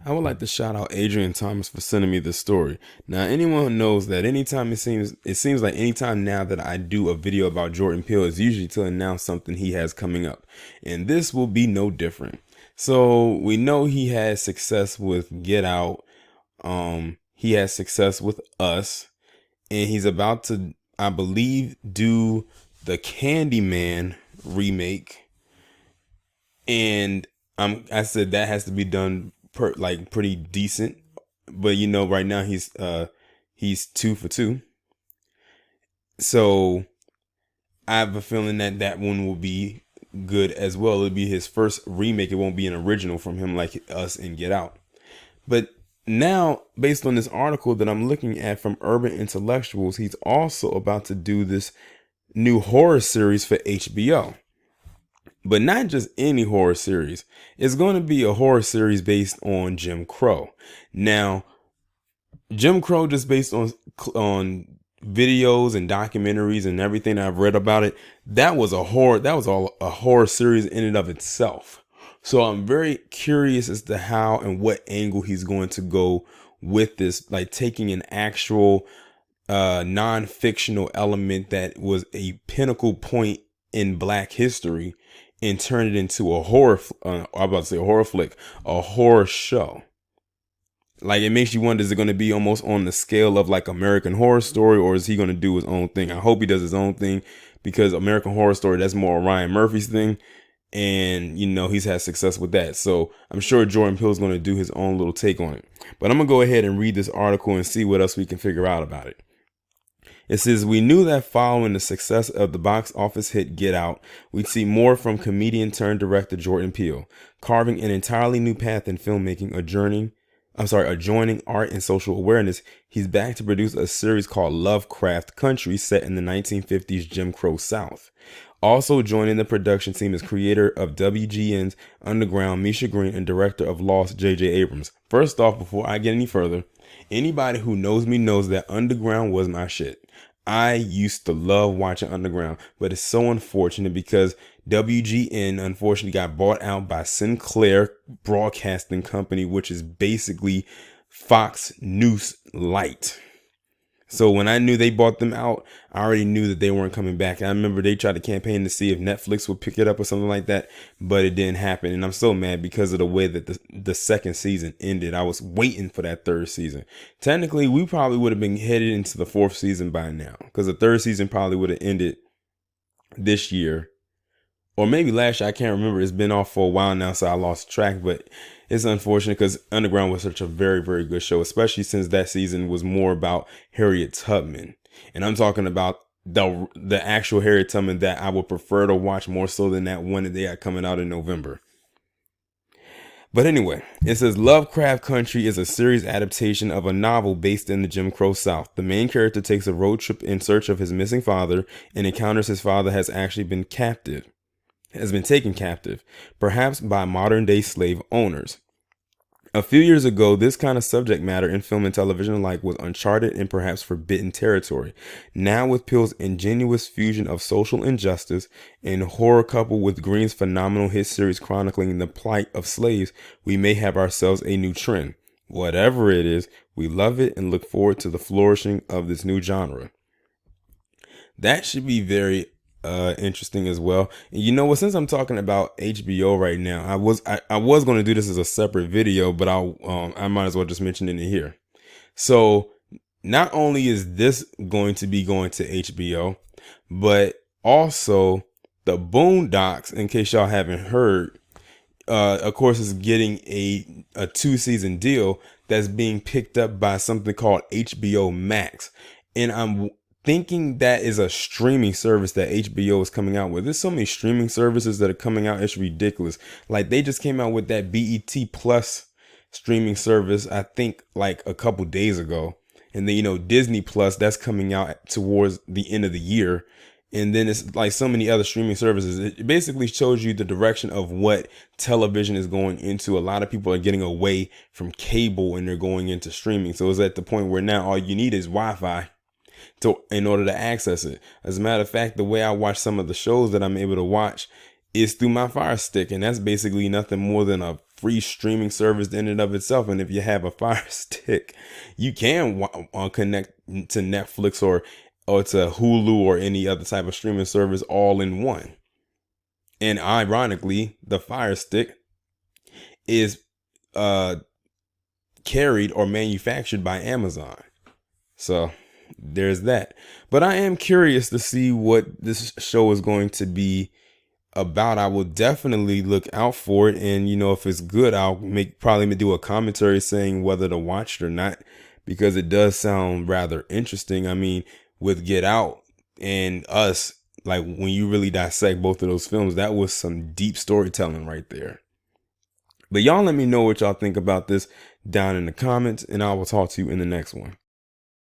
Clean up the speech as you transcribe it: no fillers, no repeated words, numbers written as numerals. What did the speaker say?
I would like to shout out Adrian Thomas for sending me this story. Now, anyone who knows that anytime it seems like anytime now that I do a video about Jordan Peele is usually to announce something he has coming up. And this will be no different. So we know he has success with Get Out. He has success with Us. And he's about to, I believe, do the Candyman remake. And I said that has to be done like pretty decent, but right now he's 2 for 2. So I have a feeling that that one will be good as well. It'll be his first remake. It won't be an original from him like Us and Get Out. But now, based on this article that I'm looking at from Urban Intellectuals, he's also about to do this new horror series for HBO. But not just any horror series. It's going to be a horror series based on Jim Crow. Now, Jim Crow, just based on videos and documentaries and everything I've read about it, that was all a horror series in and of itself. So I'm very curious as to how and what angle he's going to go with this, like taking an actual non-fictional element that was a pinnacle point in Black history and turn it into a horror. I'm about to say a horror flick, a horror show. Like, it makes you wonder, is it going to be almost on the scale of like American Horror Story, or is he going to do his own thing? I hope he does his own thing, because American Horror Story, that's more Ryan Murphy's thing. And, he's had success with that. So I'm sure Jordan Peele is going to do his own little take on it. But I'm going to go ahead and read this article and see what else we can figure out about it. It says, we knew that following the success of the box office hit Get Out, we'd see more from comedian turned director Jordan Peele, carving an entirely new path in filmmaking, adjoining art and social awareness. He's back to produce a series called Lovecraft Country, set in the 1950s Jim Crow South. Also joining the production team is creator of WGN's Underground, Misha Green, and director of Lost, J.J. Abrams. First off, before I get any further, anybody who knows me knows that Underground was my shit. I used to love watching Underground, but it's so unfortunate because WGN unfortunately got bought out by Sinclair Broadcasting Company, which is basically Fox News Light. So when I knew they bought them out, I already knew that they weren't coming back. And I remember they tried to campaign to see if Netflix would pick it up or something like that, but it didn't happen. And I'm so mad because of the way that the second season ended. I was waiting for that third season. Technically, we probably would have been headed into the fourth season by now, because the third season probably would have ended this year. Or maybe last year, I can't remember. It's been off for a while now, so I lost track. But it's unfortunate because Underground was such a very, very good show, especially since that season was more about Harriet Tubman. And I'm talking about the actual Harriet Tubman that I would prefer to watch more so than that one that they had coming out in November. But anyway, it says Lovecraft Country is a series adaptation of a novel based in the Jim Crow South. The main character takes a road trip in search of his missing father and encounters his father has been taken captive, perhaps by modern day slave owners. A few years ago, this kind of subject matter in film and television alike was uncharted and perhaps forbidden territory. Now, with Peele's ingenious fusion of social injustice and horror coupled with Green's phenomenal hit series chronicling the plight of slaves, we may have ourselves a new trend. Whatever it is, we love it and look forward to the flourishing of this new genre. That should be very interesting as well. And you know what, since I'm talking about HBO right now, I was going to do this as a separate video, but I might as well just mention it in here. So not only is this going to be going to HBO, but also the Boondocks, in case y'all haven't heard, of course, is getting a 2-season deal that's being picked up by something called HBO Max. And I'm thinking that is a streaming service that HBO is coming out with. There's so many streaming services that are coming out. It's ridiculous. Like, they just came out with that BET Plus streaming service, I think like a couple days ago. And then, Disney Plus, that's coming out towards the end of the year. And then it's like so many other streaming services. It basically shows you the direction of what television is going into. A lot of people are getting away from cable and they're going into streaming. So it's at the point where now all you need is Wi-Fi in order to access it. As a matter of fact, the way I watch some of the shows that I'm able to watch is through my Fire Stick, and that's basically nothing more than a free streaming service in and of itself. And if you have a Fire Stick, you can connect to Netflix or to Hulu or any other type of streaming service all in one. And ironically, the Fire Stick is carried or manufactured by Amazon. So there's that. But I am curious to see what this show is going to be about. I will definitely look out for it, and if it's good, I'll probably do a commentary saying whether to watch it or not, because it does sound rather interesting. I mean, with Get Out and Us, like when you really dissect both of those films, that was some deep storytelling right there. But y'all let me know what y'all think about this down in the comments, and I will talk to you in the next one.